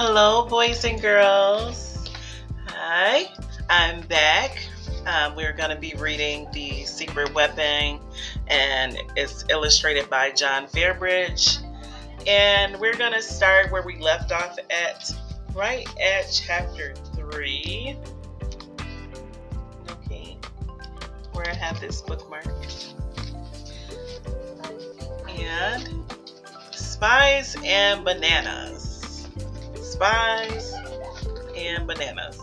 Hello, boys and girls. Hi, I'm back. We're going to be reading The Secret Weapon, and it's illustrated by John FAIRBRIDGE. And we're going to start where we left off right at chapter 3. Okay, where I have this bookmark. And Spies and Bananas. Spies and Bananas.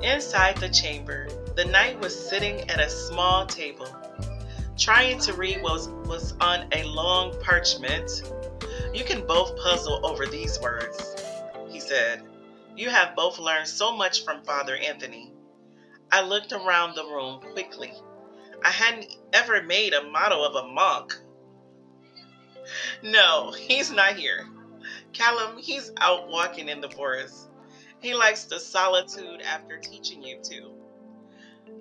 Inside the chamber, the knight was sitting at a small table, trying to read what was on a long parchment. "You can both puzzle over these words," he said. "You have both learned so much from Father Anthony." I looked around the room quickly. I hadn't ever made a model of a monk. "No, he's not here. Callum, he's out walking in the forest. He likes the solitude after teaching you to."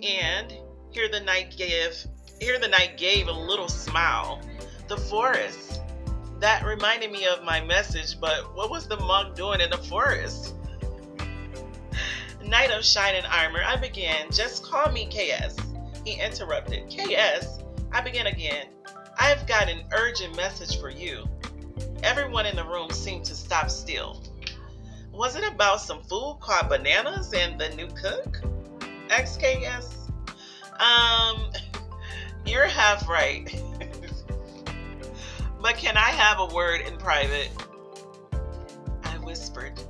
And here the knight gave a little smile. The forest. That reminded me of my message, but what was the monk doing in the forest? "Knight of shining armor," I began. "Just call me KS." He interrupted. "KS?" I began again. "I've got an urgent message for you." Everyone in the room seemed to stop still. "Was it about some food called bananas and the new cook?" asked KS. You're half right. But can I have a word in private?" I whispered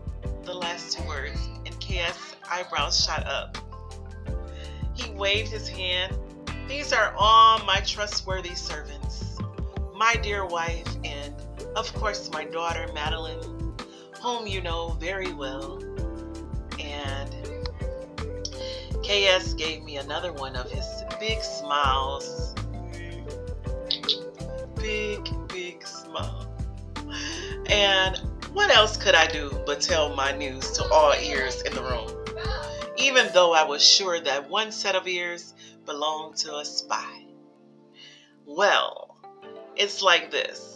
the last two words, and KS' eyebrows shot up. He waved his hand. "These are all my trustworthy servants. My dear wife and, of course, my daughter Madeline, whom you know very well." And KS gave me another one of his big smiles. Big smile. And what else could I do but tell my news to all ears in the room, even though I was sure that one set of ears belonged to a spy? Well, it's like this.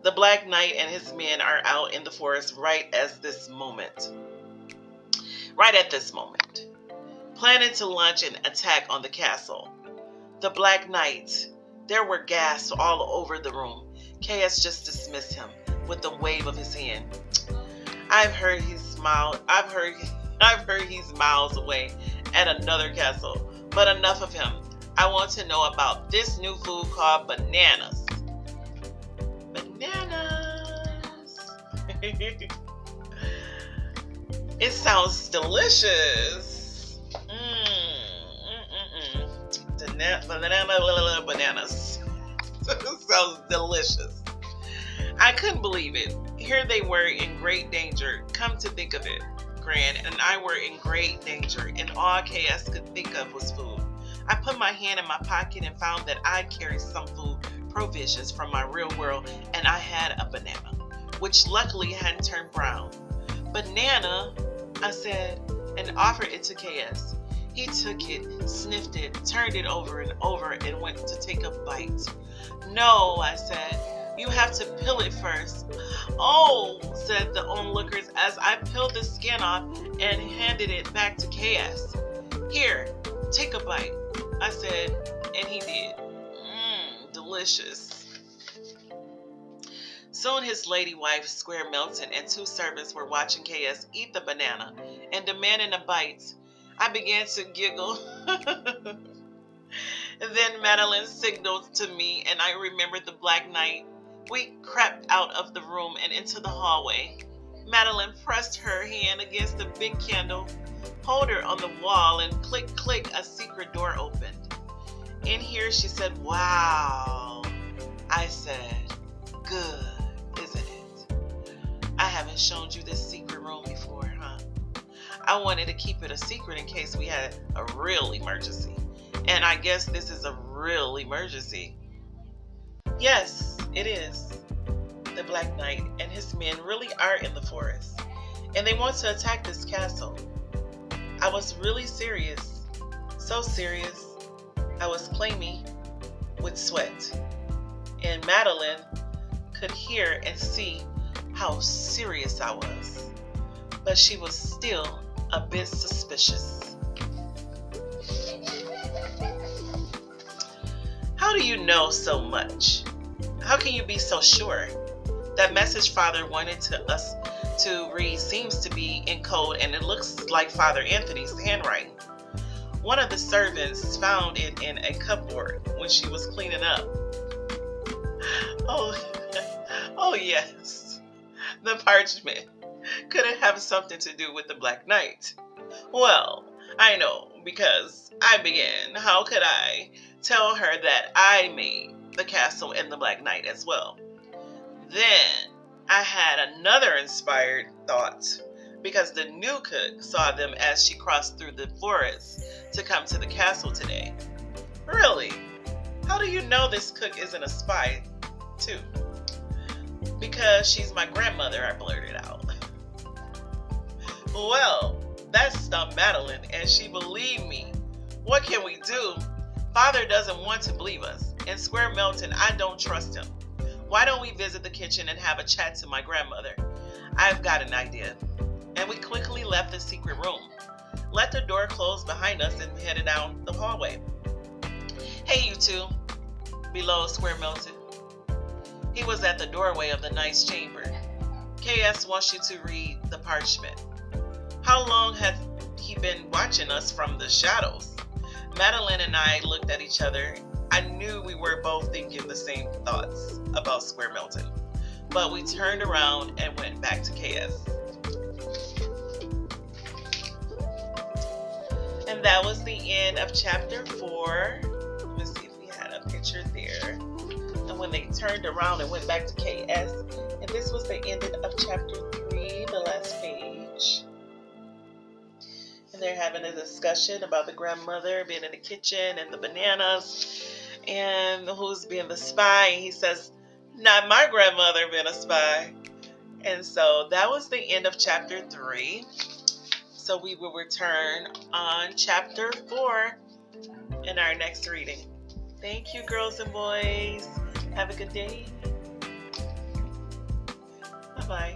The Black Knight and his men are out in the forest right at this moment, planning to launch an attack on the castle. The Black Knight. There were gasps all over the room. KS just dismissed him with a wave of his hand. I've heard he's miles away at another castle, but enough of him. I want to know about this new food called bananas. Bananas. It sounds delicious. Bananas. Sounds delicious. I couldn't believe it. Here they were in great danger. Come to think of it, Gran and I were in great danger, and all KS could think of was food. I put my hand in my pocket and found that I carried some food provisions from my real world, and I had a banana, which luckily hadn't turned brown. "Banana," I said, and offered it to KS. He took it, sniffed it, turned it over and over, and went to take a bite. "No," I said. "You have to peel it first." "Oh," said the onlookers as I peeled the skin off and handed it back to KS. "Here, take a bite," I said, and he did. Delicious. Soon his lady wife, Square Melton, and two servants were watching KS eat the banana and demanding a bite. I began to giggle. Then Madeline signaled to me, and I remembered the Black Knight. We crept out of the room and into the hallway. Madeline pressed her hand against the big candle holder on the wall, and click, click, a secret door opened. In here, she said, "Wow." I said, "Good, isn't it? I haven't shown you this secret room before, huh? I wanted to keep it a secret in case we had a real emergency. And I guess this is a real emergency." "Yes, it is. The Black Knight and his men really are in the forest, and they want to attack this castle." I was really serious. So serious, I was clammy with sweat. And Madeline could hear and see how serious I was, but she was still a bit suspicious. How do you know so much? How can you be so sure? That message Father wanted us to read seems to be in code, and it looks like Father Anthony's handwriting. One of the servants found it in a cupboard when she was cleaning up. Oh, oh yes, the parchment. Could it have something to do with the Black Knight? Well, I know, because I began. How could I tell her that I made the castle and the Black Knight as well? Then I had another inspired thought, because the new cook saw them as she crossed through the forest to come to the castle today. Really? How do you know this cook isn't a spy, too? Because she's my grandmother, I blurted out. Well, that stumped Madeline, and she believed me. What can we do? Father doesn't want to believe us. In Square Melton, I don't trust him. Why don't we visit the kitchen and have a chat to my grandmother? I've got an idea. And we quickly left the secret room, let the door close behind us, and headed down the hallway. Hey, you two, below Square Melton. He was at the doorway of the knight's chamber. KS wants you to read the parchment. How long had he been watching us from the shadows? Madeline and I looked at each other. I knew we were both thinking the same thoughts about Square Melton, but we turned around and went back to KS. And that was the end of chapter 4. Let me see if we had a picture there. And when they turned around and went back to KS, and this was the ending of chapter 3, the last page. And they're having a discussion about the grandmother being in the kitchen and the bananas and who's being the spy. And he says, not my grandmother being a spy. And so that was the end of chapter 3. So we will return on chapter 4 in our next reading. Thank you, girls and boys. Have a good day. Bye-bye.